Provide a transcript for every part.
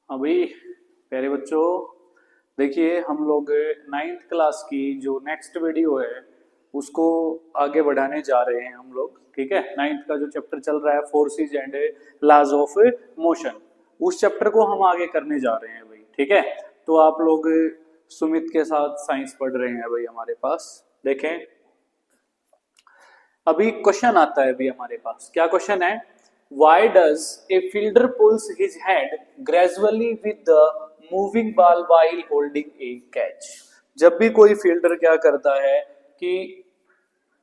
अभी प्यारे बच्चों, देखिए हम लोग नाइन्थ क्लास की जो नेक्स्ट वीडियो है उसको आगे बढ़ाने जा रहे हैं हम लोग। ठीक है, नाइन्थ का जो चैप्टर चल रहा है forces and laws of motion, उस चैप्टर को हम आगे करने जा रहे हैं भाई। ठीक है, तो आप लोग सुमित के साथ साइंस पढ़ रहे हैं भाई हमारे पास। देखें, अभी क्वेश्चन आता है अभी हमारे पास। क्या क्वेश्चन है? Why does a fielder pulls his hand gradually with the moving ball while holding a catch. जब भी कोई फील्डर क्या करता है कि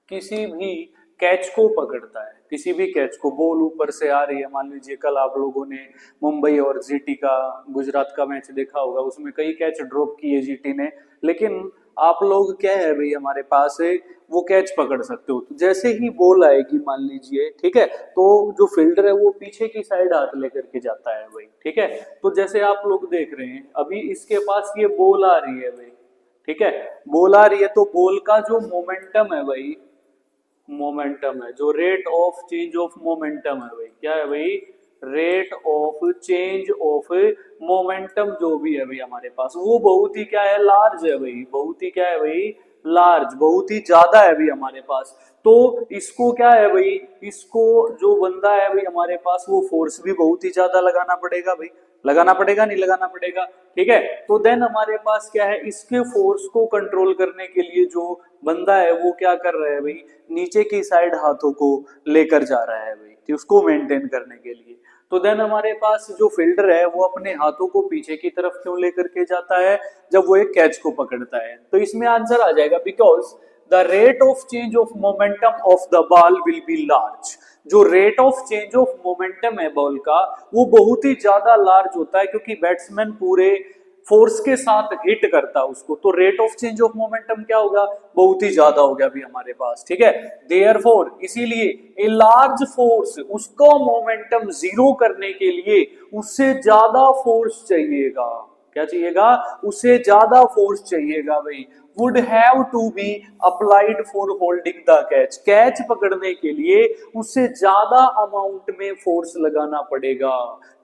किसी भी कैच को पकड़ता है, किसी भी कैच को, बॉल ऊपर से आ रही है, मान लीजिए कल आप लोगों ने मुंबई और जीटी का, गुजरात का मैच देखा होगा, उसमें कई कैच ड्रॉप किए जीटी ने, लेकिन आप लोग क्या है भाई हमारे पास है वो कैच पकड़ सकते हो। तो जैसे ही बॉल आएगी मान लीजिए, ठीक है, तो जो फील्डर है वो पीछे की साइड हाथ लेकर के जाता है भाई। ठीक है, तो जैसे आप लोग देख रहे हैं अभी इसके पास ये बॉल आ रही है भाई। ठीक है, बॉल आ रही है तो बॉल का जो मोमेंटम है भाई, मोमेंटम है, जो rate of change of momentum है भाई, क्या है भाई? Rate of change of momentum जो भी है भाई हमारे पास, वो बहुत ही क्या है? लार्ज है भाई। बहुत ही क्या है भाई? लार्ज, बहुत ही ज्यादा है भाई हमारे पास। तो इसको क्या है भाई, इसको जो बंदा है भाई हमारे पास, वो फोर्स भी बहुत ही ज्यादा लगाना पड़ेगा भाई। लगाना पड़ेगा, नहीं लगाना पड़ेगा? ठीक है, तो देन हमारे पास क्या है, इसके फोर्स को कंट्रोल करने के लिए जो बंदा है वो क्या कर रहा है भाई, नीचे की साइड हाथों को लेकर जा रहा है भाई, तो उसको मेंटेन करने के लिए। तो देन हमारे पास जो फील्डर है वो अपने हाथों को पीछे की तरफ क्यों लेकर के जाता है जब वो एक कैच को पकड़ता है? तो इसमें आंसर आ जाएगा because the rate of change of momentum of the ball will be large. जो rate of change of momentum है बॉल का, वो बहुत ही ज्यादा लार्ज होता है, क्योंकि बैट्समैन पूरे फोर्स के साथ हिट करता है उसको, तो rate of change of momentum क्या होगा? बहुत ही ज्यादा हो गया अभी हमारे पास। ठीक है, देयरफॉर इसीलिए ए लार्ज फोर्स, उसको मोमेंटम जीरो करने के लिए उससे ज्यादा फोर्स चाहिएगा। क्या चाहिएगा? उससे ज्यादा फोर्स चाहिएगा भाई। Would have to be applied for holding the catch. Catch पकड़ने के लिए उससे ज्यादा अमाउंट में फोर्स लगाना पड़ेगा।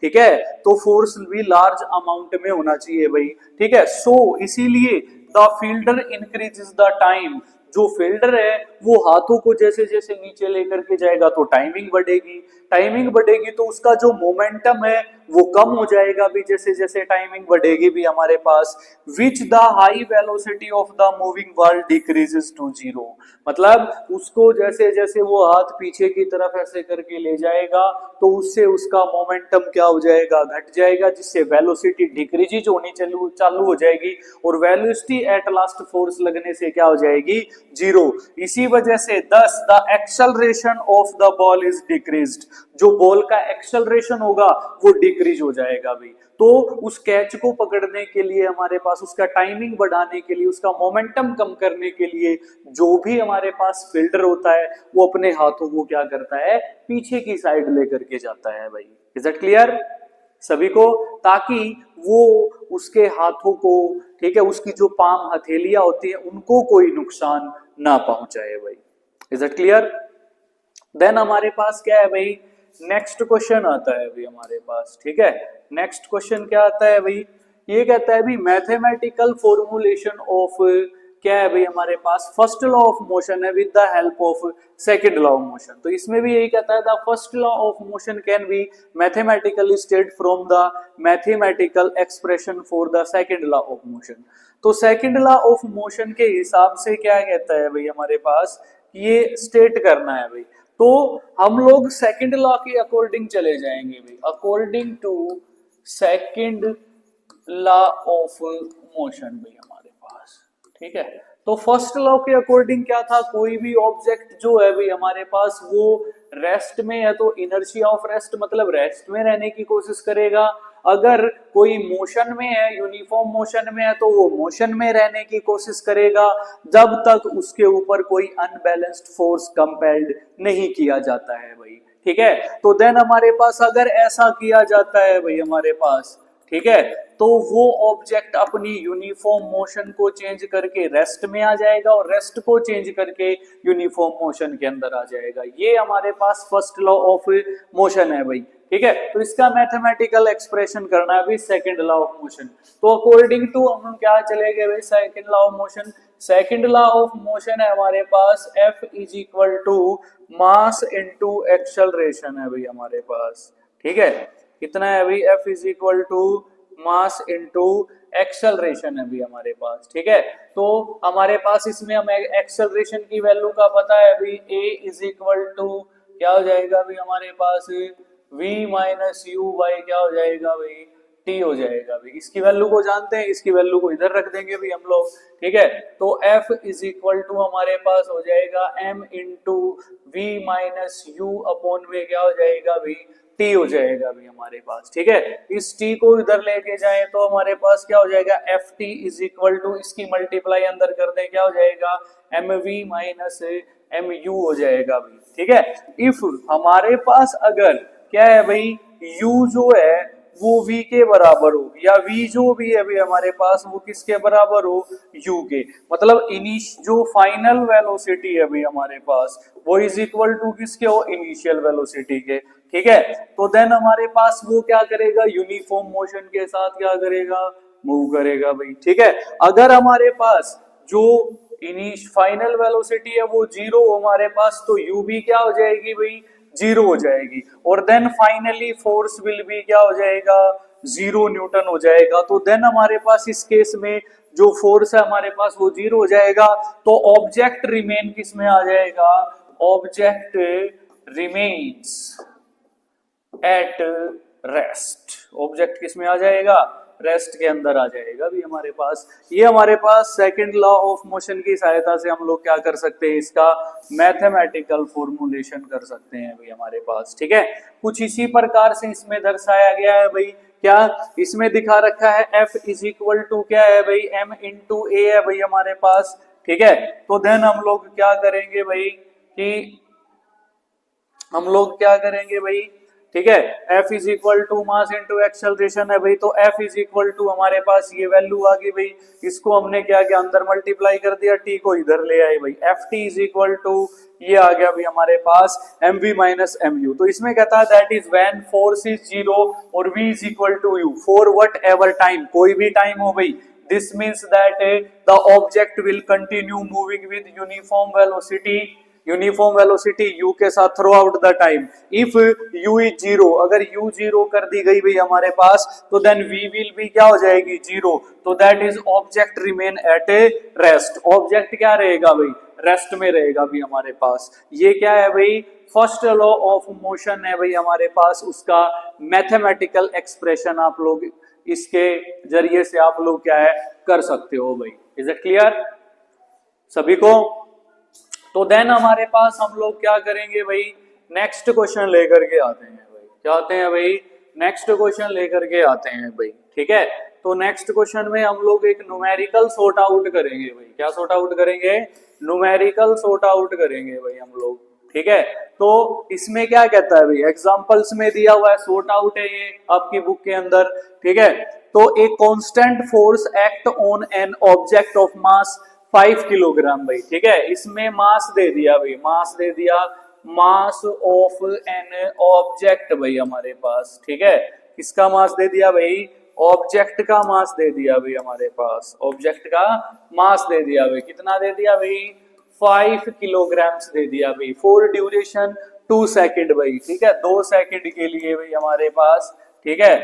ठीक है, तो फोर्स भी लार्ज अमाउंट में होना चाहिए भाई। ठीक है, सो इसीलिए the fielder increases the time. जो फील्डर है वो हाथों को जैसे जैसे नीचे लेकर के जाएगा तो टाइमिंग बढ़ेगी, टाइमिंग बढ़ेगी तो उसका जो मोमेंटम है वो कम हो जाएगा भी, जैसे जैसे टाइमिंग बढ़ेगी भी हमारे पास। Which the high velocity of the moving ball decreases to zero. मतलब उसको जैसे जैसे वो हाथ पीछे की तरफ ऐसे करके ले जाएगा तो उससे उसका मोमेंटम क्या हो जाएगा? घट जाएगा, जिससे वेलोसिटी डिक्रीज होनी चालू हो जाएगी, और वेलोसिटी एट लास्ट फोर्स लगने से क्या हो जाएगी? जीरो। इसी वजह से दस the acceleration of the ball is decreased. जो बॉल का एक्सेलरेशन होगा वो डिक्रीज हो जाएगा भी। तो उस कैच को पकड़ने के लिए हमारे पास, उसका टाइमिंग बढ़ाने के लिए, उसका मोमेंटम कम करने के लिए जो भी हमारे पास फील्डर होता है वो अपने हाथों को क्या करता है? पीछे की साइड लेकर के जाता है भाई। इज दैट क्लियर सभी को? ताकि वो उसके हाथों को, ठीक है, उसकी जो पाम हथेलियां होती है उनको कोई नुकसान ना पहुंचाए भाई। Is that clear? देन हमारे पास क्या है भाई, नेक्स्ट क्वेश्चन आता है भाई हमारे पास। ठीक है, नेक्स्ट क्वेश्चन क्या आता है भाई? ये कहता है भाई मैथमेटिकल फॉर्मूलेशन ऑफ, क्या है भाई हमारे पास? फर्स्ट लॉ ऑफ मोशन है with the help of second law of motion. तो इसमें भी यही कहता है the first law of motion can be mathematically state from the mathematical expression for the second law of motion. तो second law of motion के हिसाब से क्या कहता है भाई हमारे पास? ये स्टेट करना है भाई। तो हम लोग सेकंड लॉ के अकॉर्डिंग चले जाएंगे भाई, according to second law of motion भाई हमारे पास। ठीक है, तो फर्स्ट लॉ के अकॉर्डिंग क्या था? कोई भी ऑब्जेक्ट जो है भाई हमारे पास वो रेस्ट में है तो इनर्शिया ऑफ रेस्ट, मतलब रेस्ट में रहने की कोशिश करेगा। अगर कोई मोशन में है, यूनिफॉर्म मोशन में है, तो वो मोशन में रहने की कोशिश करेगा जब तक उसके ऊपर कोई अनबैलेंस्ड फोर्स कंपेल्ड नहीं किया जाता है भाई। ठीक है, तो देन हमारे पास अगर ऐसा किया जाता है भाई हमारे पास, ठीक है, तो वो ऑब्जेक्ट अपनी यूनिफॉर्म मोशन को चेंज करके रेस्ट में आ जाएगा और रेस्ट को चेंज करके यूनिफॉर्म मोशन के अंदर आ जाएगा। ये हमारे पास फर्स्ट लॉ ऑफ मोशन है भाई, ठीक है। तो इसका मैथमेटिकल एक्सप्रेशन करना है भाई सेकंड लॉ ऑफ मोशन। तो अकॉर्डिंग टू हम क्या चलेंगे भाई second law of motion. Second law of motion है हमारे पास F is equal to mass into acceleration है भाई हमारे पास, ठीक है। कितना है भाई F is equal to mass into acceleration है भाई हमारे पास, ठीक है। तो हमारे पास इसमें हमें एक्सेलरेशन की वैल्यू का पता है भाई A इज इक्वल टू क्या हो जाएगा भाई हमारे पास v माइनस यू बाई क्या हो जाएगा भाई t हो जाएगा भाई। इसकी वैल्यू को जानते हैं, इसकी वैल्यू को इधर रख देंगे भाई हम लोग, ठीक है। तो F इज इक्वल टू हमारे पास हो जाएगा m into we minus you upon में क्या हो जाएगा भाई t हो जाएगा भाई हमारे पास, ठीक है। इस t को इधर लेके जाएं तो हमारे पास क्या हो जाएगा F t is equal to इसकी मल्टीप्लाई अंदर कर दें क्या हो जाएगा m v minus m u हो जाएगा भाई, ठीक है। इफ हमारे पास अगर क्या है भाई u जो है वो v के बराबर हो या v जो भी है भाई हमारे पास वो किसके बराबर हो u के, मतलब जो फाइनल वेलोसिटी है भाई हमारे पास वो इज इक्वल टू किसके हो इनिशियल वेलोसिटी के, ठीक है। तो देन हमारे पास वो क्या करेगा यूनिफॉर्म मोशन के साथ क्या करेगा मूव करेगा भाई, ठीक है। अगर हमारे पास जो फाइनल वेलोसिटी है वो जीरो हमारे पास तो u भी क्या हो जाएगी भाई जीरो हो जाएगी और देन फाइनली फोर्स विल भी क्या हो जाएगा 0 न्यूटन हो जाएगा। तो देन हमारे पास इस केस में जो फोर्स है हमारे पास वो 0 हो जाएगा। तो ऑब्जेक्ट रिमेन किस में आ जाएगा object remains at rest, object किस में आ जाएगा रेस्ट के अंदर आ जाएगा भी हमारे पास। ये हमारे पास सेकंड लॉ ऑफ मोशन की सहायता से हम लोग क्या कर सकते हैं इसका मैथमेटिकल फॉर्मूलेशन कर सकते हैं भाई हमारे पास, ठीक है। कुछ इसी प्रकार से इसमें दर्शाया गया है भाई, क्या इसमें दिखा रखा है F इज इक्वल टू क्या है भाई M इंटू ए है भाई हमारे पास, ठीक है। तो देन हम लोग क्या करेंगे भाई कि हम लोग क्या करेंगे भाई, ठीक है। F is equal to mass into acceleration है भाई, तो F इज इक्वल टू हमारे पास ये वैल्यू आ गई भाई, इसको हमने क्या किया अंदर मल्टीप्लाई कर दिया, t को इधर ले आए भाई, Ft इज इक्वल टू ये आ गया भाई हमारे पास mv माइनस mu। तो इसमें कहता है that is when force is zero और v is equal to u for whatever time, कोई भी टाइम हो भाई। This means that the object will continue moving with uniform velocity u के साथ throughout the time. If u is zero, अगर u zero कर दी गई भाई हमारे पास तो देन v विल भी क्या हो जाएगी जीरो, तो that is object remain at A rest, object क्या रहेगा भाई रेस्ट में रहेगा भी हमारे पास। ये क्या है भाई फर्स्ट लॉ ऑफ मोशन है भाई हमारे पास, उसका मैथमेटिकल एक्सप्रेशन आप लोग इसके जरिए से आप लोग क्या है कर सकते हो भाई। इज इट क्लियर सभी को? तो देन हमारे पास हम लोग क्या करेंगे भाई नेक्स्ट क्वेश्चन लेकर के आते हैं भाई, क्या आते हैं भाई नेक्स्ट क्वेश्चन लेकर के आते हैं भाई, ठीक है। तो नेक्स्ट क्वेश्चन में हम लोग एक न्यूमेरिकल सॉर्ट आउट करेंगे भाई, क्या सॉर्ट आउट करेंगे न्यूमेरिकल सॉर्ट आउट करेंगे भाई हम लोग, ठीक है। तो इसमें क्या कहता है भाई एग्जांपल्स में दिया हुआ है, सॉर्ट आउट है ये आपकी बुक के अंदर, ठीक है। तो एक constant force act on an object of mass 5 kilogram भाई, ठीक है। इसमें मास दे दिया भाई, मास दे दिया मास ऑफ एन ऑब्जेक्ट भाई हमारे पास, ठीक है। किसका मास दे दिया भाई ऑब्जेक्ट का मास दे दिया भाई हमारे पास, ऑब्जेक्ट का मास दे दिया भाई, कितना दे दिया भाई 5 किलोग्राम्स दे दिया भाई फॉर ड्यूरेशन 2 सेकंड भाई, ठीक है 2 सेकंड के लिए भाई हमारे पास, ठीक है।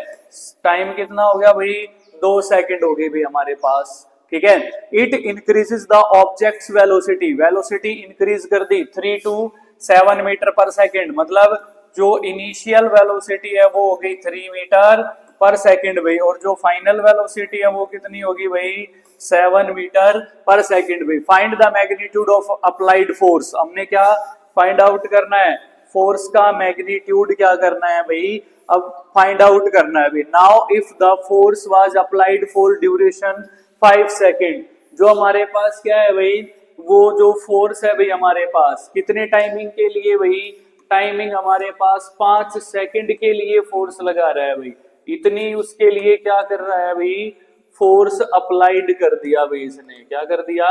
टाइम कितना हो गया भाई 2 सेकंड हो गई भाई हमारे पास, ठीक है। It increases the objects velocity, velocity increase कर दी 3 to 7 मीटर पर सेकंड, मतलब जो इनिशियल वेलोसिटी है वो हो गई 3 मीटर पर सेकंड भाई, और जो फाइनल वेलोसिटी है वो कितनी होगी भाई 7 मीटर पर सेकंड भाई। Find the magnitude of applied force, हमने क्या फाइंड आउट करना है फोर्स का मैग्नीट्यूड क्या करना है भाई अब फाइंड आउट करना है भाई। Now if the force was applied for duration 5 second, जो हमारे पास क्या है भाई वो जो फोर्स है भाई हमारे पास कितने टाइमिंग के लिए भाई, टाइमिंग हमारे पास 5 सेकंड के लिए फोर्स लगा रहा है भाई, इतनी उसके लिए क्या कर रहा है भाई, फोर्स अप्लाइड कर दिया भाई इसने, क्या कर दिया,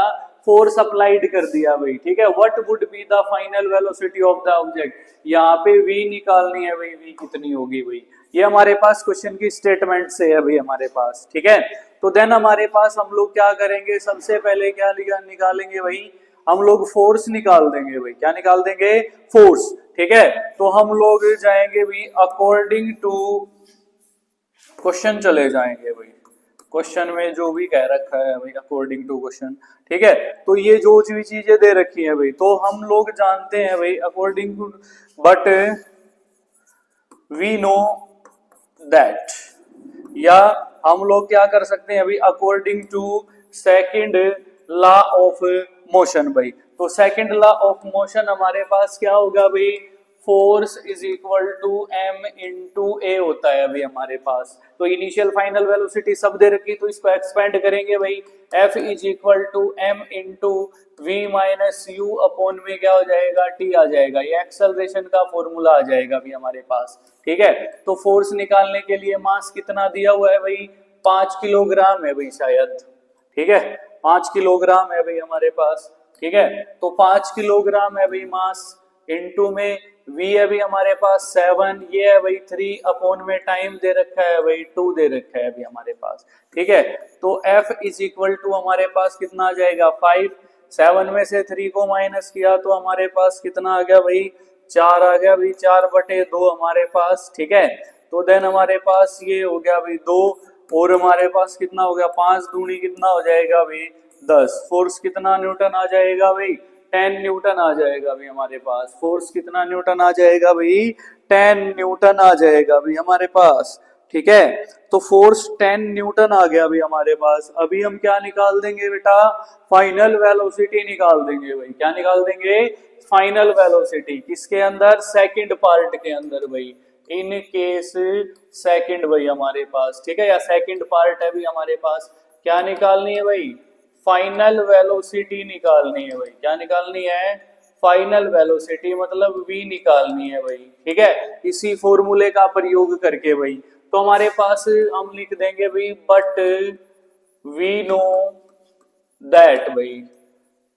फोर्स अप्लाइड कर दिया भाई, ठीक है। What would be the final velocity of the object, यहाँ पे v निकालनी है भाई, v कितनी होगी भाई, ये हमारे पास क्वेश्चन की स्टेटमेंट से है भाई हमारे पास, ठीक है। तो देन हमारे पास हम लोग क्या करेंगे, सबसे पहले क्या निकालेंगे भाई, हम लोग फोर्स निकाल देंगे भाई, क्या निकाल देंगे, फोर्स, ठीक है। तो हम लोग जाएंगे भाई अकॉर्डिंग टू क्वेश्चन चले जाएंगे भाई, क्वेश्चन में जो भी कह रखा है भाई अकॉर्डिंग टू क्वेश्चन, ठीक है। तो ये जो भी चीजें दे रखी है भाई, तो हम लोग जानते हैं भाई according to, but we know that, या हम लोग क्या कर सकते हैं अभी, according to second law of motion भाई। तो सेकंड लॉ ऑफ मोशन हमारे पास क्या होगा भाई, force is equal to m into A होता है अभी हमारे पास। तो इनिशियल फाइनल वेलोसिटी सब दे रखी, तो इसको एक्सपेंड करेंगे भाई, f is equal to m into we minus you upon में क्या हो जाएगा, t आ जाएगा, ये एक्सेलरेशन का फॉर्मूला आ जाएगा अभी हमारे पास, ठीक है। तो फोर्स निकालने के लिए मास कितना दिया हुआ है भाई, 5 किलोग्राम है भाई शायद, ठीक है, 5 किलोग्राम है भाई हमारे पास, ठीक है। तो 5 किलोग्राम है भाई मास, इनटू में v है भाई हमारे पास 7, ये है भाई 3 अपॉन में टाइम दे रखा है भाई 2 दे रखा है अभी हमारे पास, ठीक है। तो f इज इक्वल टू हमारे पास कितना आ जाएगा 5, 7 में से 3 को माइनस किया तो हमारे पास कितना आ गया भाई, 4 आ गया भाई, 4/2 हमारे पास, ठीक है। तो देन हमारे पास ये हो गया भाई 2, और हमारे पास कितना हो गया, 5 दूनी कितना हो जाएगा भाई 10, फोर्स कितना न्यूटन आ जाएगा भाई, 10 न्यूटन आ जाएगा भाई हमारे पास, फोर्स कितना न्यूटन आ जाएगा भाई, 10 न्यूटन आ जाएगा भाई हमारे पास, ठीक है। तो फोर्स 10 न्यूटन आ गया भाई हमारे पास। अभी हम क्या निकाल देंगे बेटा, फाइनल वेलोसिटी निकाल देंगे भाई, क्या निकाल देंगे, फाइनल वेलोसिटी, किसके अंदर, सेकंड पार्ट के अंदर भाई, इन केस सेकंड भाई हमारे पास, ठीक है, या सेकंड पार्ट है भाई हमारे पास, क्या निकालनी है भाई, फाइनल वेलोसिटी निकालनी है भाई, क्या निकालनी है, फाइनल वेलोसिटी मतलब v निकालनी है भाई, ठीक है, इसी फॉर्मूले का प्रयोग करके भाई। तो हमारे पास हम लिख देंगे भाई, बट वी नो दैट भाई,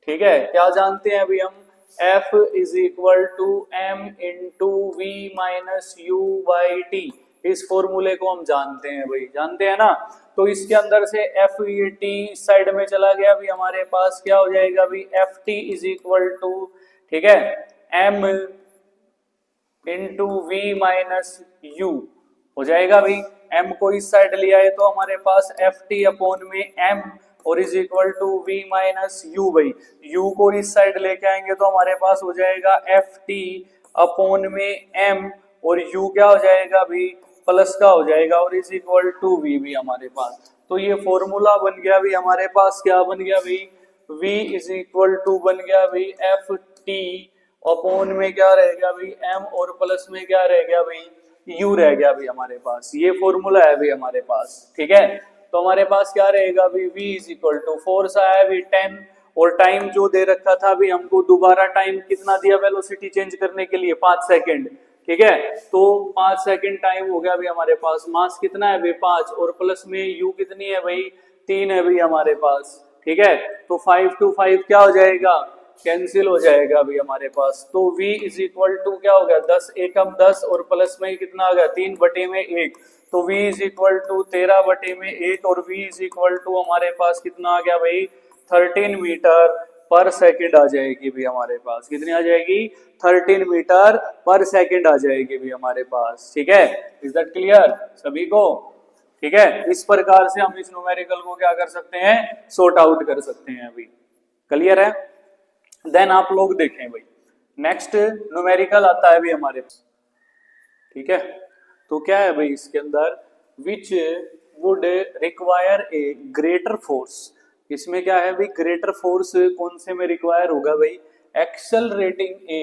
ठीक है, क्या जानते हैं अभी हम, F is equal to m into we minus u by t, इस फॉर्मूले को हम जानते हैं भाई, जानते हैं ना। तो इसके अंदर से एफ ये टी साइड में चला गया अभी हमारे पास क्या हो जाएगा अभी, F t is equal to, ठीक है, m into we minus u हो जाएगा भाई, m को इस साइड लिया है तो हमारे पास एफ टी अपॉन में m और is equal to v minus u भाई, u को इस साइड लेके आएंगे तो हमारे पास हो जाएगा एफ टी अपॉन में m, और u क्या हो जाएगा भाई, प्लस का हो जाएगा, और इज इक्वल टू v भी हमारे पास। तो ये फॉर्मूला बन गया भाई हमारे पास, क्या बन गया भाई, v इज इक्वल टू बन गया भाई एफ टी अपॉन में क्या रह गया भाई m, और प्लस में क्या रह गया भाई u रह गया भाई हमारे पास, ये फॉर्मूला है भाई हमारे पास, ठीक है। तो हमारे पास क्या रहेगा अभी, v is equal to, force आया अभी 10, और टाइम जो दे रखा था अभी हमको, दोबारा टाइम कितना दिया वेलोसिटी चेंज करने के लिए, 5 सेकंड, ठीक है। तो 5 सेकंड टाइम हो गया अभी हमारे पास, मास कितना है भाई 5, और प्लस में u कितनी है भाई 3 है भाई हमारे पास, ठीक है। तो 5 to 5 क्या हो जाएगा, कैंसिल हो जाएगा अभी हमारे पास। तो v इज इक्वल टू क्या हो गया, 10 एकम 10, और प्लस में कितना आ गया 3/1, तो v इज इक्वल टू 13/1, और v इज इक्वल टू हमारे पास कितना आ गया भाई 13 मीटर पर सेकंड आ जाएगी भी हमारे पास, कितनी आ जाएगी 13 मीटर पर सेकंड आ जाएगी भी हमारे पास, ठीक है। इज दैट क्लियर सभी को, ठीक है। इस प्रकार से हम इस न्यूमेरिकल को क्या कर सकते हैं, सॉर्ट आउट कर सकते हैं अभी, क्लियर है। देन आप लोग देखें भाई, नेक्स्ट न्यूमेरिकल आता है भी हमारे पास, ठीक है। तो क्या है भाई इसके अंदर, which would require a greater force, इसमें क्या है भाई, ग्रेटर फोर्स कौन से में रिक्वायर होगा भाई, accelerating a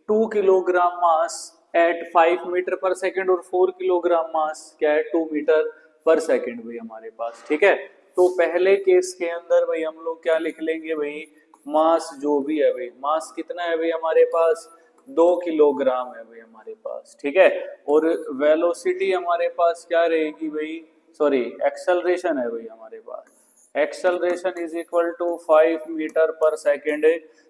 2 kilogram mass at 5 metre पर सेकंड, और 4 किलोग्राम मास क्या है 2 मीटर पर सेकंड भाई हमारे पास, ठीक है। तो पहले केस के अंदर भाई हम लोग क्या लिख लेंगे भाई, मास जो भी है भाई, मास कितना है भाई हमारे पास, 2 किलोग्राम है भाई हमारे पास, ठीक है। और वेलोसिटी हमारे पास क्या रहेगी भाई, सॉरी एक्सेलरेशन है भाई हमारे पास, acceleration is equal to 5 metre per second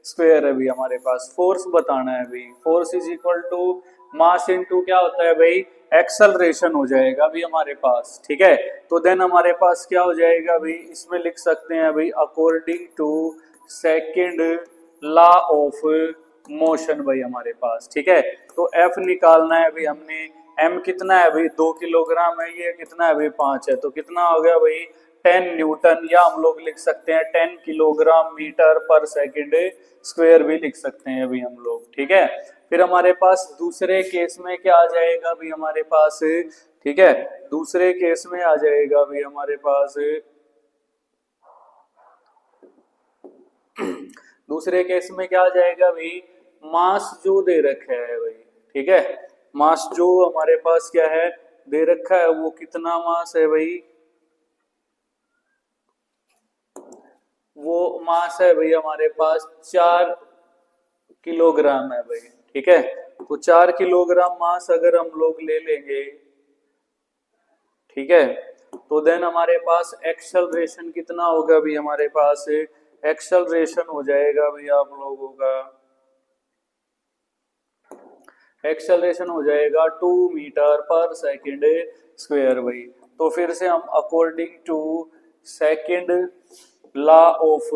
square है भाई हमारे पास। फोर्स बताना है भाई, force is equal to mass into क्या होता है भाई, एक्सेलरेशन हो जाएगा भाई हमारे पास, ठीक है। तो देन हमारे पास क्या हो जाएगा भाई, इसमें लिख सकते हैं भाई according to second law of motion भाई हमारे पास, ठीक है। तो एफ निकालना है भाई हमने, एम कितना है भाई 2 किलोग्राम है, ये कितना है भाई 5 है, तो कितना हो गया भाई 10 न्यूटन, या हम लोग लिख सकते हैं 10 kilogram metre per second square भी लिख सकते हैं अभी हम लोग, ठीक है। फिर हमारे पास दूसरे केस में क्या आ जाएगा अभी हमारे पास, ठीक है, दूसरे केस में आ जाएगा अभी हमारे पास, दूसरे केस में क्या आ जाएगा भाई, मास जो दे रखा है भाई, ठीक है, मास जो हमारे पास क्या है दे रखा है, वो कितना मास है भाई, वो मास है भाई हमारे पास 4 किलोग्राम है भाई, ठीक है। तो 4 किलोग्राम मास अगर हम लोग ले लेंगे, ठीक है, तो देन हमारे पास एक्सेलरेशन कितना होगा भाई हमारे पास, एक्सेलरेशन हो जाएगा भाई आप लोगों का, एक्सेलरेशन हो जाएगा 2 मीटर पर सेकेंड स्क्वायर भाई। तो फिर से हम according to second law of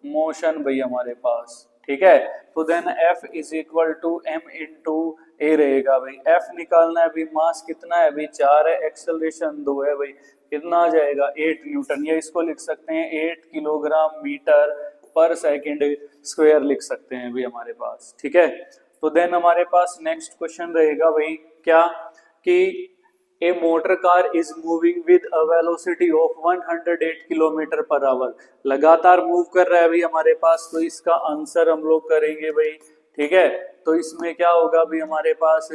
motion भाई हमारे पास, ठीक है। तो then F is equal to M into A रहेगा भाई। F निकालना है भाई, मास कितना है भाई 4 है, एक्सेलरेशन 2 है भाई, कितना आ जाएगा 8 न्यूटन, या इसको लिख सकते हैं 8 kilogram metre per second square लिख सकते हैं भाई हमारे पास, ठीक है। तो देन हमारे पास नेक्स्ट क्वेश्चन रहेगा भाई क्या, कि a motor car is moving with a velocity of 108 kilometre per hour, लगातार मूव कर रहा है भाई हमारे पास, तो इसका आंसर हम लोग करेंगे भाई, ठीक है। तो इसमें क्या होगा भाई हमारे पास,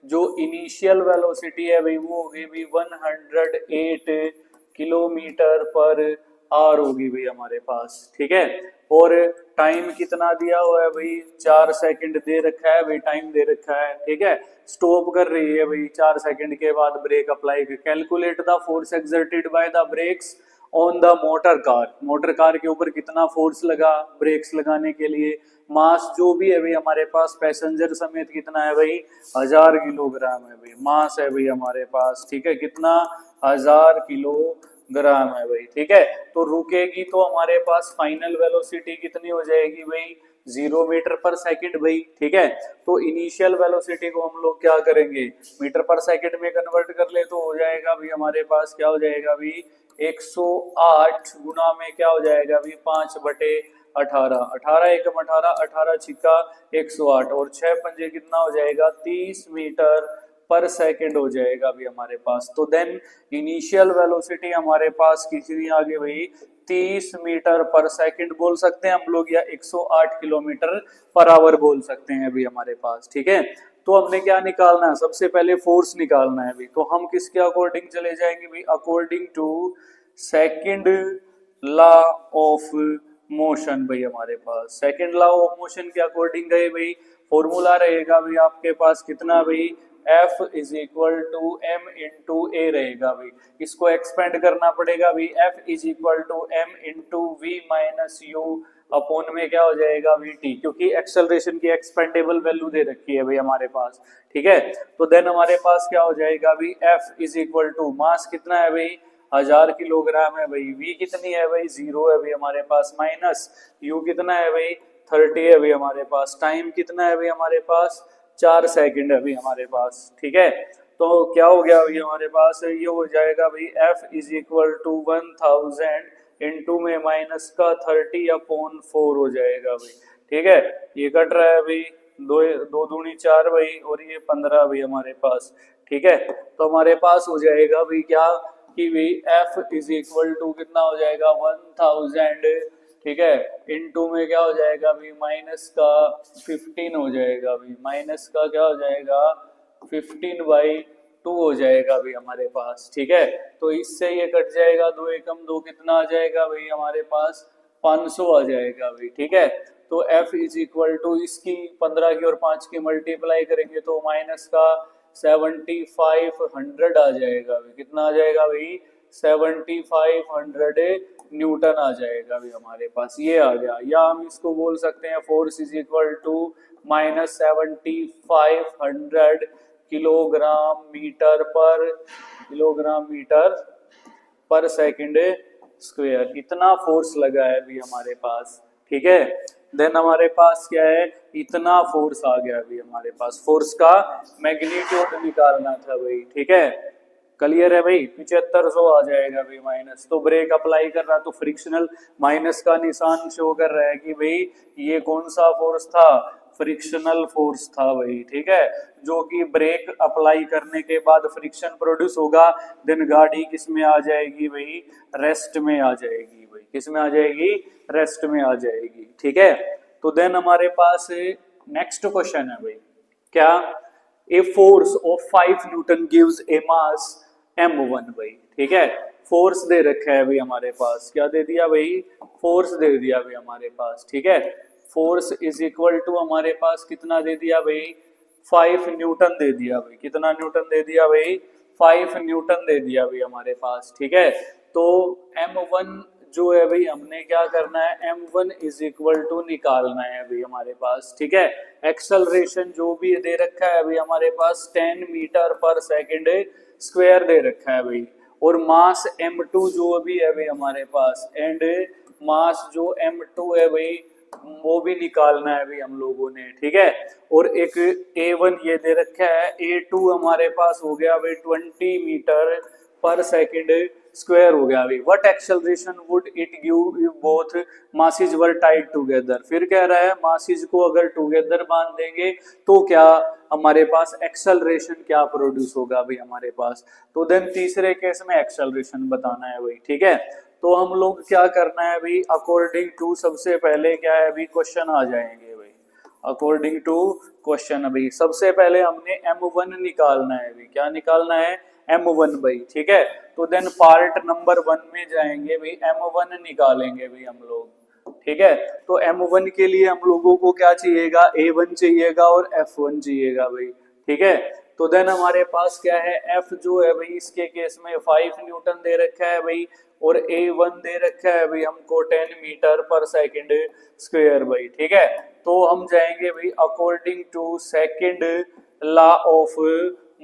जो इनिशियल वेलोसिटी है भाई वो होगी भाई 108 किलोमीटर पर आवर होगी भाई हमारे पास, ठीक है। और टाइम कितना दिया हुआ है भाई, 4 सेकंड दे रखा है भाई, टाइम दे रखा है, ठीक है। स्टॉप कर रही है भाई 4 सेकंड के बाद break apply, calculate the force exerted by the breaks on the motor car, motor car के ऊपर कितना फोर्स लगा ब्रेक्स लगाने के लिए, मास जो भी है भाई हमारे पास पैसेंजर समेत कितना है भाई 1000 किलोग्राम है भाई, मास है भाई हमारे पास, ठीक है, कितना 1000 किलोग्राम है भाई, ठीक है। तो रुकेगी तो हमारे पास फाइनल वेलोसिटी कितनी हो जाएगी भाई 0 मीटर पर सेकंड भाई, ठीक है। तो इनिशियल वेलोसिटी को हम लोग क्या करेंगे मीटर पर सेकंड में कन्वर्ट कर ले, तो हो जाएगा भाई हमारे पास क्या हो जाएगा भाई 108 गुना में क्या हो जाएगा भाई 5/18, 18 एकम 18, 18 छिक्का 108, और 6 पंजे कितना हो जाएगा 30 मीटर पर सेकंड हो जाएगा अभी हमारे पास। तो देन इनिशियल वेलोसिटी हमारे पास कितनी आ गई भाई 30 मीटर पर सेकंड बोल सकते हैं हम लोग, या 108 किलोमीटर पर आवर बोल सकते हैं अभी हमारे पास, ठीक है। तो हमने क्या निकालना है, सबसे पहले फोर्स निकालना है अभी, तो हम किसके अकॉर्डिंग चले जाएंगे भाई, according to second law of motion भाई हमारे पास, सेकंड लॉ ऑफ मोशन के अकॉर्डिंग गए भाई, फॉर्मूला रहेगा भाई आपके पास कितना भाई F is equal to M into A रहेगा भाई, इसको एक्सपेंड करना पड़ेगा भाई, F is equal to M into we minus you upon में क्या हो जाएगा वी टी, क्योंकि एक्सेलरेशन की एक्सपेंडेबल वैल्यू दे रखी है भाई हमारे पास, ठीक है। तो देन हमारे पास क्या हो जाएगा भाई F is equal to mass कितना है भाई 1000 किलोग्राम है भाई, V कितनी है भाई 0 है भाई हमारे पास, माइनस U कितना है भाई 30 है भाई हमारे पास, टाइम कितना है भाई हमारे पास 4 सेकंड है अभी हमारे पास, ठीक है। तो क्या हो गया अभी हमारे पास, ये हो जाएगा भाई F is equal to 1000 into में माइनस का 30/4 हो जाएगा भाई, ठीक है। ये कट रहा है भाई, दो दूनी 4 भाई, और ये 15 भाई हमारे पास, ठीक है। तो हमारे पास हो जाएगा भाई क्या कि भाई F इज इक्वल टू कितना हो जाएगा 1000, ठीक है, इनटू में क्या हो जाएगा अभी माइनस का 15 हो जाएगा अभी, माइनस का क्या हो जाएगा 15/2 हो जाएगा अभी हमारे पास, ठीक है। तो इससे ये कट जाएगा 2 एकम 2 कितना आ जाएगा भाई हमारे पास 500 आ जाएगा अभी, ठीक है। तो F इज इक्वल टू इसकी 15 की और 5 की मल्टीप्लाई करेंगे तो माइनस का 7500 आ जाएगा भाई। कितना आ जाएगा भाई? 7500 न्यूटन आ जाएगा भाई हमारे पास। ये आ गया। या हम इसको बोल सकते हैं force is equal to minus 7500 kilogram metre पर सेकंड स्क्वायर। इतना फोर्स लगा है अभी हमारे पास, ठीक है। देन हमारे पास क्या है? इतना फोर्स आ गया अभी हमारे पास। फोर्स का मैग्नीट्यूड निकालना था भाई, ठीक है। क्लियर है भाई? 7500 आ जाएगा भाई माइनस। तो ब्रेक अप्लाई कर रहा तो फ्रिक्शनल माइनस का निशान शो कर रहा है कि भाई ये कौन सा फोर्स था? फ्रिक्शनल फोर्स था भाई, ठीक है। जो कि ब्रेक अप्लाई करने के बाद फ्रिक्शन प्रोड्यूस होगा, देन गाड़ी किस में आ जाएगी भाई? रेस्ट में आ जाएगी भाई। किस में आ जाएगी? रेस्ट में आ जाएगी, ठीक है। तो देन हमारे पास नेक्स्ट क्वेश्चन है भाई, क्या? A force of 5 Newton gives A mass m1 भाई, ठीक है। फोर्स दे रखा है भाई हमारे पास। क्या दे दिया भाई? फोर्स दे दिया भाई हमारे पास, ठीक है। फोर्स इज इक्वल टू हमारे पास कितना दे दिया भाई? 5 न्यूटन दे दिया भाई। कितना न्यूटन दे दिया भाई? 5 न्यूटन दे दिया भाई हमारे पास, ठीक है। तो m1 जो है भाई हमने क्या करना है? m1 इज इक्वल टू निकालना है अभी हमारे पास, ठीक है। एक्सेलरेशन जो भी दे रखा है अभी हमारे पास 10 मीटर पर सेकंड स्क्वायर दे रखा है भाई। और मास m2 जो अभी है भाई हमारे पास, एंड मास जो m2 है भाई वो भी निकालना है भाई हम लोगों ने, ठीक है। और एक a1 ये दे रखा है, a2 हमारे पास हो गया भाई 20 मीटर पर सेकंड स्क्वायर हो गया भाई। What acceleration would it give if both masses were tied together. फिर कह रहा है मासेस को अगर टुगेदर बांध देंगे तो क्या हमारे पास एक्सेलरेशन क्या प्रोड्यूस होगा भाई हमारे पास। तो देन तीसरे केस में एक्सेलरेशन बताना है भाई, ठीक है। तो हम लोग क्या करना है भाई? अकॉर्डिंग टू सबसे पहले क्या है भाई? क्वेश्चन आ जाएंगे भाई। अकॉर्डिंग टू क्वेश्चन अभी सबसे पहले हमने m1 निकालना है भाई। क्या निकालना है? m1 भाई, ठीक है। तो देन पार्ट नंबर 1 में जाएंगे भाई, m1 निकालेंगे भाई हम लोग, ठीक है। तो m1 के लिए हम लोगों को क्या चाहिएगा? a1 चाहिएगा और f1 चाहिएगा भाई, ठीक है। तो देन हमारे पास क्या है? f जो है भाई इसके केस में 5 न्यूटन दे रखा है भाई, और a1 दे रखा है भाई हमको 10 मीटर पर सेकंड स्क्वायर भाई, ठीक है। तो हम जाएंगे भाई according to second law of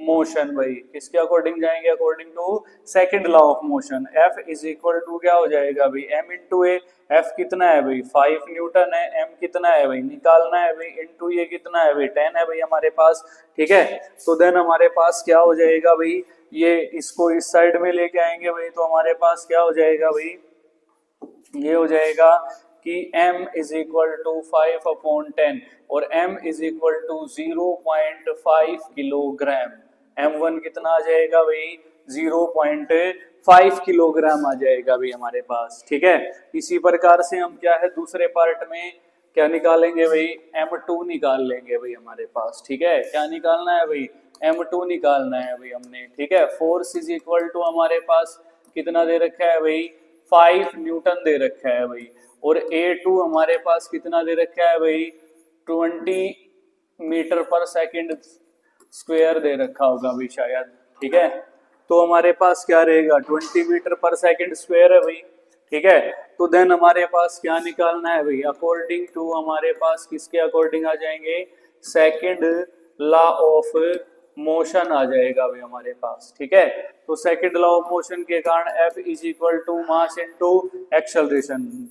motion भाई। किसके अकॉर्डिंग जाएंगे? According to second law of motion. F is equal to क्या हो जाएगा भाई? m इंटू ए। F कितना है भाई? 5 न्यूटन है। m कितना है भाई? निकालना है भाई। इंटू ये कितना है भाई? 10 है भाई हमारे पास, ठीक है। तो देन हमारे पास क्या हो जाएगा भाई? ये इसको इस साइड में लेके आएंगे भाई, तो हमारे पास क्या हो जाएगा भाई? ये हो जाएगा कि m इज इक्वल टू 5/10 और m is equal to 0.5 kilogram. m1 कितना आ जाएगा भाई? 0.5 किलोग्राम आ जाएगा भाई हमारे पास, ठीक है। इसी प्रकार से हम क्या है दूसरे पार्ट में क्या निकालेंगे भाई? m2 निकाल लेंगे भाई हमारे पास, ठीक है। क्या निकालना है भाई? m2 निकालना है भाई हमने, ठीक है। फोर्स इज इक्वल टू हमारे पास कितना दे रखा है भाई? 5 न्यूटन दे रखा है भाई। और a2 हमारे पास कितना दे रखा है भाई? 20 मीटर पर सेकंड स्क्वायर दे रखा होगा भाई शायद, ठीक है। तो हमारे पास क्या रहेगा? 20 मीटर पर सेकंड स्क्वायर है भाई, ठीक है। तो देन हमारे पास क्या निकालना है भाई? अकॉर्डिंग टू हमारे पास किसके अकॉर्डिंग आ जाएंगे? सेकंड लॉ ऑफ मोशन आ जाएगा भाई हमारे पास, ठीक है। तो सेकंड लॉ ऑफ मोशन के कारण F is equal to mass into acceleration.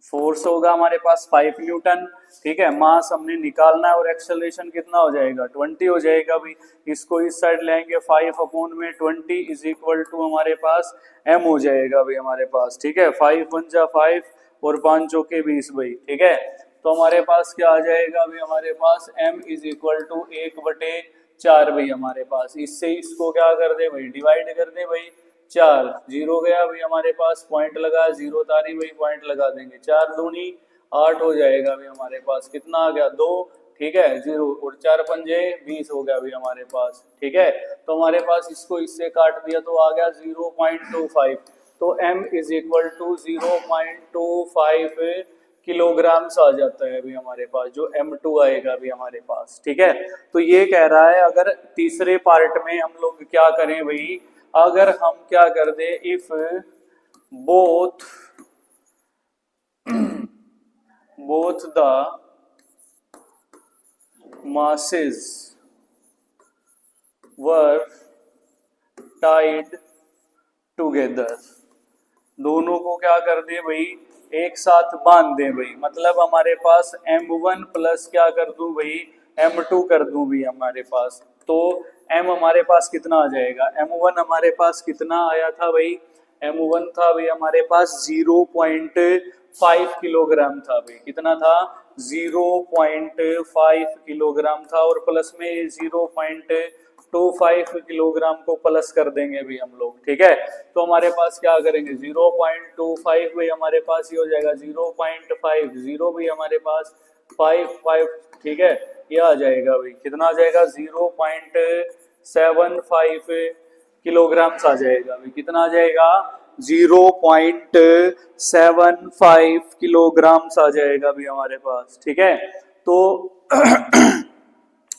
Force होगा हमारे पास 5 न्यूटन, ठीक है। मास हमने निकालना है और एक्सेलरेशन कितना हो जाएगा? 20 हो जाएगा भाई। इसको इस साइड लेंगे 5/20 इज इक्वल टू हमारे पास m हो जाएगा भाई हमारे पास, ठीक है। 5 1 जा 5 और 5 चौके 20 भाई, ठीक है। तो हमारे पास क्या आ जाएगा भाई? हमारे पास m इज इक्वल टू 1/4 भाई हमारे पास। इससे इसको क्या कर दे भाई? डिवाइड कर दे भाई। 4 जीरो गया भाई हमारे पास, पॉइंट लगा, जीरो तारी भाई, पॉइंट लगा देंगे। 4 दूनी 8 हो जाएगा भाई हमारे पास। कितना आ गया? 2, ठीक है। 0 और 4 पंजे 20 हो गया भाई हमारे पास, ठीक है। तो हमारे पास इसको इससे काट दिया तो आ गया 0.25। तो m is equal to 0.25 kilograms आ जाता है अभी हमारे पास, जो m2 आएगा अभी हमारे पास, ठीक है। तो ये कह रहा है अगर तीसरे पार्ट में हम लोग क्या करें भाई, अगर हम क्या कर दे, if both both the masses were tied together, दोनों को क्या कर दे भाई, एक साथ बांध दे भाई, मतलब हमारे पास m1 प्लस क्या कर दूं भाई, m2 कर दूं भी हमारे पास, तो m हमारे पास कितना आ जाएगा, m1 हमारे पास कितना आया था भाई, m1 था भाई हमारे पास 0.5 किलोग्राम था भाई, कितना था 0.5 किलोग्राम था, और प्लस में 0.25 किलोग्राम को प्लस कर देंगे भी हम लोग, ठीक है। तो हमारे पास क्या करेंगे 0.25 भाई हमारे पास ये हो जाएगा 0.5, 0 भी हमारे पास 5, ठीक है, ये आ जाएगा भाई, कितना आ जाएगा 0.75 किलोग्राम आ जाएगा भाई, कितना आ जाएगा 0.75 किलोग्राम आ जाएगा भी हमारे पास, ठीक है। तो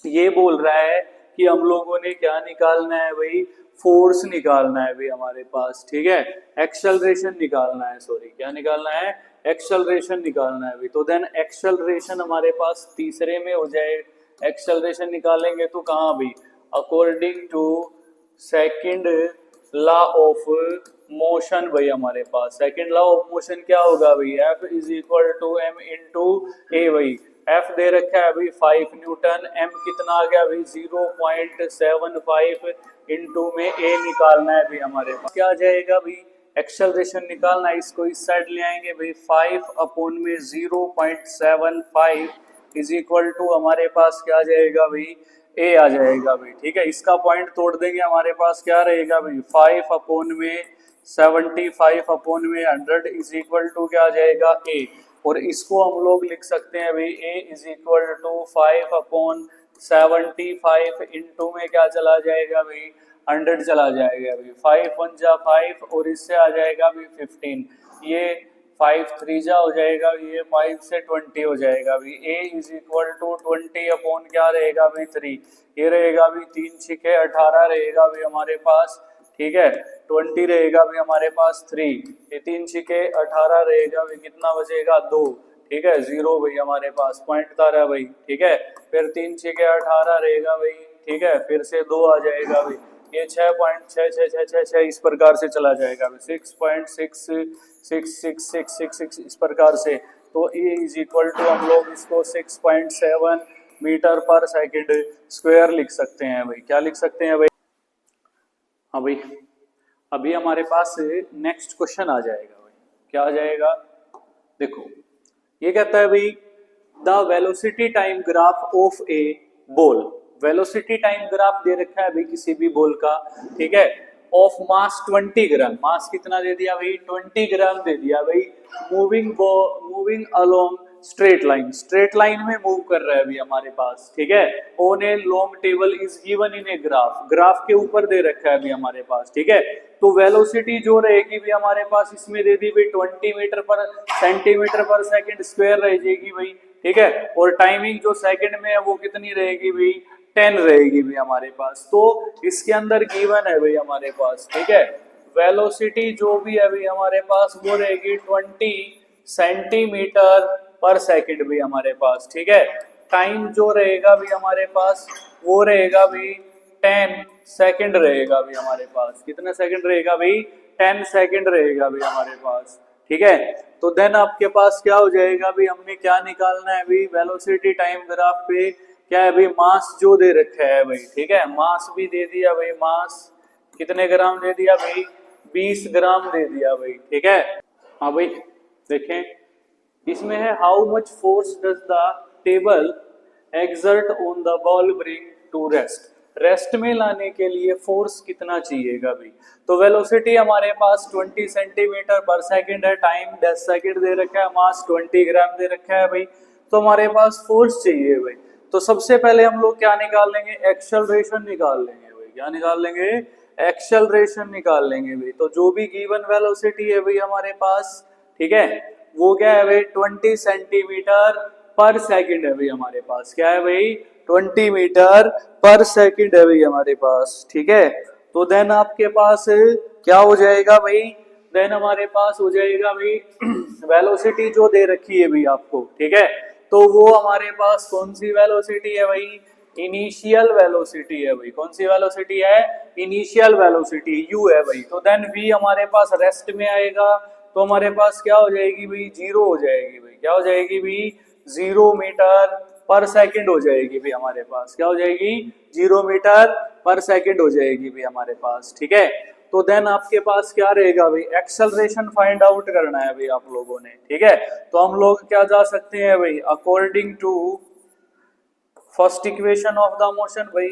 ये बोल रहा है कि हम लोगों ने क्या निकालना है भाई, फोर्स निकालना है भाई हमारे पास, ठीक है, एक्सेलरेशन निकालना है, सॉरी क्या निकालना है, एक्सेलरेशन निकालना है भाई। तो देन एक्सेलरेशन हमारे पास तीसरे में हो जाए, एक्सेलरेशन निकालेंगे तो कहाँ भाई, according to second law of motion भाई हमारे पास, सेकंड लॉ ऑफ मोशन क्या होगा भाई, F is equal to M into A भाई, F दे रखा है अभी 5 न्यूटन, M कितना आ गया अभी 0.75 इंटू में A निकालना है अभी हमारे पास, क्या आ जाएगा अभी एक्सेलरेशन निकालना है, इसको इस साइड ले आएंगे भाई, 5 अपॉन में 0.75 इज इक्वल टू हमारे पास क्या आ जाएगा भाई, A आ जाएगा भाई, ठीक है। इसका पॉइंट तोड़ देंगे, हमारे पास क्या रहेगा भाई 5 अपॉन में 75 अपॉन में 100 इज इक्वल टू क्या आ जाएगा A, और इसको हम लोग लिख सकते हैं भाई A is equal to 5 upon 75 into में क्या चला जाएगा भाई 100 चला जाएगा भाई, 5 1 जा 5 और इससे आ जाएगा भाई 15, ये 5 3 जा हो जाएगा, ये 5 से 20 हो जाएगा भाई, A is equal to 20 upon क्या रहेगा भाई 3, ये रहेगा भाई 3 6 18 रहेगा भाई हमारे पास, ठीक है, 20 रहेगा भी हमारे पास 3, ये 3 6 18 रहेगा भी, कितना बचेगा 2, ठीक है, 0 भाई हमारे पास पॉइंट था रहा भाई, ठीक है, फिर 3 6 18 रहेगा भाई, ठीक है, फिर से 2 आ जाएगा भाई, ये 6.6666 इस प्रकार से चला जाएगा भाई, 6.666666 इस प्रकार से, तो E इज इक्वल टू हम लोग इसको 6.7 मीटर पर सेकंड स्क्वायर लिख सकते हैं भाई, क्या लिख सकते हैं भाई, हाँ भाई। अभी हमारे पास नेक्स्ट क्वेश्चन आ जाएगा भाई, क्या आ जाएगा, देखो ये कहता है भाई the velocity time graph of a ball, velocity time graph दे रखा है भाई किसी भी बॉल का, ठीक है, ऑफ मास 20 ग्राम, मास कितना दे दिया भाई 20 ग्राम दे दिया भाई, moving along straight line, straight line में मूव कर रहा है अभी हमारे पास, ठीक है, on a long table is given in a graph, graph के ऊपर दे रखा है अभी हमारे पास, ठीक है। तो वेलोसिटी जो रहेगी भी हमारे पास इसमें दे दी भाई 20 मीटर पर सेंटीमीटर पर सेकंड स्क्वायर रह जाएगी भाई, ठीक है, और टाइमिंग जो सेकंड में है वो कितनी रहेगी भाई 10 रहेगी भाई हमारे पास, तो इसके अंदर गिवन है भाई हमारे पास, ठीक है, वेलोसिटी जो भी है भाई हमारे पास वो रहेगी 20 सेंटीमीटर पर सेकंड भी हमारे पास, ठीक है, टाइम जो रहेगा भी हमारे पास वो रहेगा भी 10 सेकंड रहेगा भी हमारे पास, कितना सेकंड रहेगा भाई 10 सेकंड रहेगा भी हमारे पास, ठीक है। तो देन आपके पास क्या हो जाएगा भी, हमने क्या निकालना है भी वेलोसिटी टाइम ग्राफ पे, क्या है भाई मास जो दे रखा है भाई, ठीक है, मास भी दे दिया भाई, मास कितने ग्राम दे दिया भाई 20 ग्राम दे दिया भाई, ठीक है। हाँ भाई देखें इसमें है how much force does the table exert on the ball bring to rest, rest में लाने के लिए फोर्स कितना चाहिएगा भाई, तो वेलोसिटी हमारे पास 20 सेंटीमीटर पर सेकंड है, टाइम 10 सेकंड दे रखा है, मास 20 ग्राम दे रखा है भाई, तो हमारे पास फोर्स चाहिए भाई, तो सबसे पहले हम लोग क्या निकाल लेंगे एक्सेलरेशन निकाल लेंगे भाई, क्या निकाल लेंगे एक्सेलरेशन निकाल लेंगे भाई, तो जो भी गिवन वेलोसिटी है भाई हमारे पास, ठीक है, वो क्या है भाई 20 सेंटीमीटर पर सेकंड है भाई हमारे पास। क्या है भाई 20 मीटर पर सेकंड है भाई हमारे पास। ठीक है, तो देन आपके पास क्या हो जाएगा भाई, देन हमारे पास हो जाएगा भाई वेलोसिटी जो दे रखी है भाई आपको। ठीक है, तो वो हमारे पास कौन सी वेलोसिटी है भाई, इनिशियल वेलोसिटी है भाई। कौन सी वेलोसिटी है, इनिशियल वेलोसिटी u है भाई। तो देन v हमारे पास रेस्ट में आएगा, तो हमारे पास क्या हो जाएगी भाई, जीरो हो जाएगी भाई। क्या हो जाएगी भाई, 0 मीटर पर सेकंड हो जाएगी भाई हमारे पास। क्या हो जाएगी, 0 मीटर पर सेकंड हो जाएगी भाई हमारे पास। ठीक है, तो देन आपके पास क्या रहेगा भाई, एक्सेलरेशन फाइंड आउट करना है भाई आप लोगों ने। ठीक है, तो हम लोग क्या जा सकते हैं भाई, according to first equation of the motion भाई,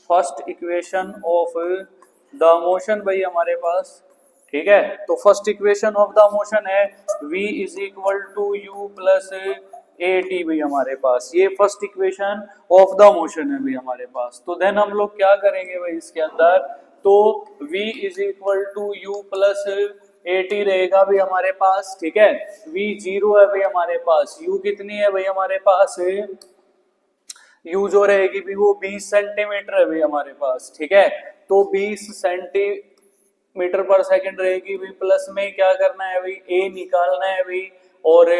first equation of the motion भाई हमारे पास। ठीक है, तो first equation of the motion है v is equal to you plus A T भाई हमारे पास। ये first equation of the motion है भाई हमारे पास। तो देन हम लोग क्या करेंगे भाई इसके अंदर, तो v is equal to you plus A t रहेगा भाई हमारे पास। ठीक है, v 0 है भाई हमारे पास, u कितनी है भाई हमारे पास, यू जो रहेगी भी वो 20 सेंटीमीटर है भाई हमारे पास। ठीक है, तो 20 सेंटीमीटर पर सेकंड रहेगी भी, प्लस में क्या करना है भाई, ए निकालना है भाई, और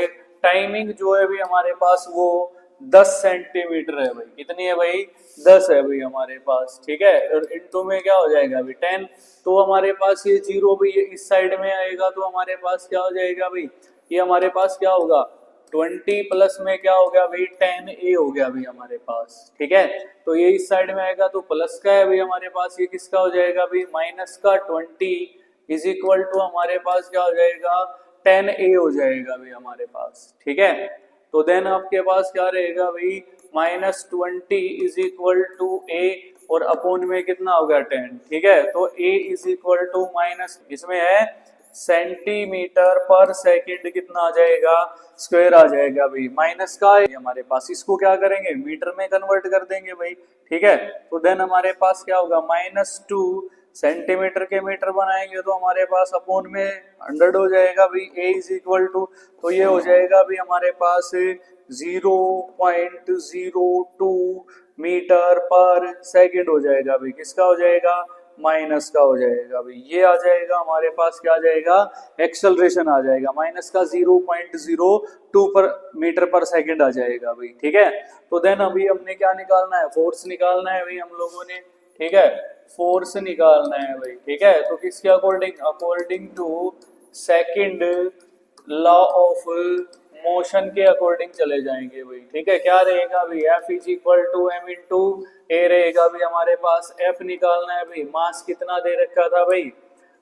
टाइमिंग जो है भाई हमारे पास वो 10 सेंटीमीटर है भाई। कितनी है भाई, 10 है भाई हमारे पास। ठीक है, और इनटू में क्या हो जाएगा भाई 10, तो हमारे पास ये 0 भी इस साइड में आएगा, तो हमारे पास क्या हो जाएगा भाई, ये हमारे पास क्या होगा 20 प्लस में क्या हो गया भाई 10 ए हो गया भाई हमारे पास। ठीक है, तो ये इस साइड में आएगा, तो प्लस का है भाई हमारे पास, ये किसका हो जाएगा भाई, माइनस का 20 इज इक्वल टू हमारे पास क्या हो जाएगा 10 ए हो जाएगा भाई हमारे पास। ठीक है, तो देन आपके पास क्या रहेगा भाई, -20 इज इक्वल टू ए, और अपोन में कितना होगा 10। ठीक है, तो ए इज इक्वल टू माइनस, इसमें है सेंटीमीटर पर सेकंड, कितना आ जाएगा, स्क्वायर आ जाएगा भाई, माइनस का है हमारे पास, इसको क्या करेंगे मीटर में कन्वर्ट कर देंगे भाई। ठीक है, तो देन हमारे पास क्या होगा, -2 सेंटीमीटर के मीटर बनाएंगे तो हमारे पास अपोन में 100 हो जाएगा भाई, a इज इक्वल टू, तो ये हो जाएगा भाई हमारे पास 0.02 मीटर पर सेकंड हो जाएगा भाई। किसका हो जाएगा, माइनस का हो जाएगा भाई। ये आ जाएगा हमारे पास, क्या आ जाएगा, एक्सेलरेशन आ जाएगा, माइनस का 0.02 पर मीटर पर सेकंड आ जाएगा भाई। ठीक है, तो देन अभी हमने क्या निकालना है, फोर्स निकालना है भाई हम लोगों ने। ठीक है, फोर्स निकालना है भाई। ठीक है, तो किसके according, according to second law of motion के अकॉर्डिंग चले जाएंगे भाई। ठीक है, क्या रहेगा भाई, F is equal to M into A रहेगा भाई हमारे पास। F निकालना है भाई, मास कितना दे रखा था भाई,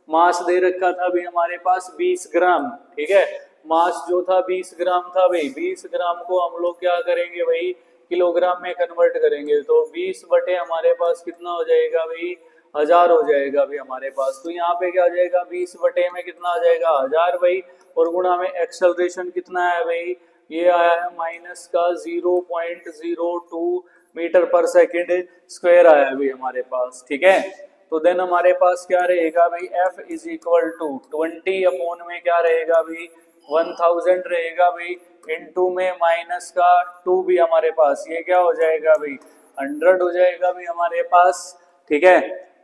मास दे रखा था भाई हमारे पास 20 ग्राम। ठीक है, मास जो था 20 ग्राम था भाई, 20 ग्राम को हम लोग क्या करेंगे भाई, किलोग्राम में कन्वर्ट करेंगे, तो 20 बटे हमारे पास कितना हो जाएगा भाई, 1000 हो जाएगा भाई हमारे पास। तो यहाँ पे क्या आ जाएगा, 20 बटे में कितना आ जाएगा, 1000 भाई, और गुणा में एक्सेलरेशन कितना है भाई, ये आया है माइनस का 0.02 मीटर पर सेकेंड स्क्वायर आया है भाई हमारे पास। ठीक है, तो देन हमारे पास क्या रहेगा भाई, F is equal to 20 upon में क्या रहेगा भाई, 1000 रहेगा भाई, इनटू में माइनस का 2 भी हमारे पास, ये क्या हो जाएगा भाई 100 हो जाएगा भाई हमारे पास। ठीक है,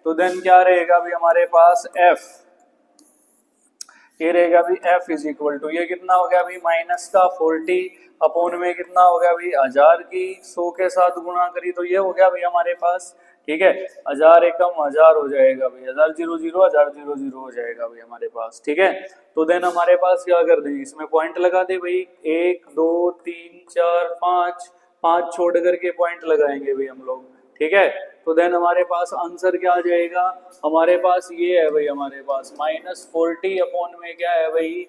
तो देन क्या रहेगा भाई हमारे पास, F ये रहेगा भाई F इज इक्वल टू, ये कितना हो गया भाई माइनस का 40 अपोन में कितना हो गया भाई 1000 की 100 के साथ गुणा करी, तो ये हो गया भाई हमारे पास। ठीक है, 1000 एकम 1000 हो जाएगा भाई, 1000 0 0 1000 0 0 हो जाएगा भाई हमारे पास। ठीक है, तो देन हमारे पास क्या कर दें, इसमें पॉइंट लगा दे भाई, 1 2 3 4 5, 5 छोड़ करके पॉइंट लगाएंगे भाई हम लोग। ठीक है, तो देन हमारे पास आंसर क्या आ जाएगा, हमारे पास ये है भाई हमारे पास -40 अपोन में क्या है भाई,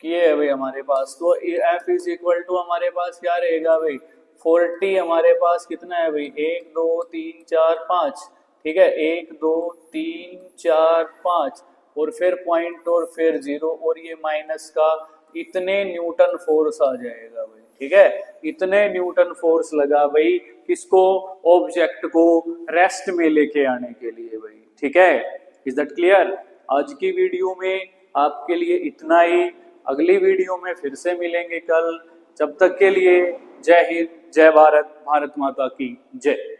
ये है भाई हमारे पास। तो F इज इक्वल टू हमारे पास क्या रहेगा भाई 40, हमारे पास कितना है भाई 1 2 3 4 5। ठीक है, 1 2 3 4 5, और फिर पॉइंट और फिर 0, और ये माइनस का इतने न्यूटन फोर्स आ जाएगा भाई। ठीक है, इतने न्यूटन फोर्स लगा भाई किसको, ऑब्जेक्ट को रेस्ट में लेके आने के लिए भाई। ठीक है, इज दैट क्लियर। आज की वीडियो में आपके लिए इतना ही। अगली वीडियो में फिर से मिलेंगे कल। जब तक के लिए जय हिंद, जय भारत, भारत माता की जय।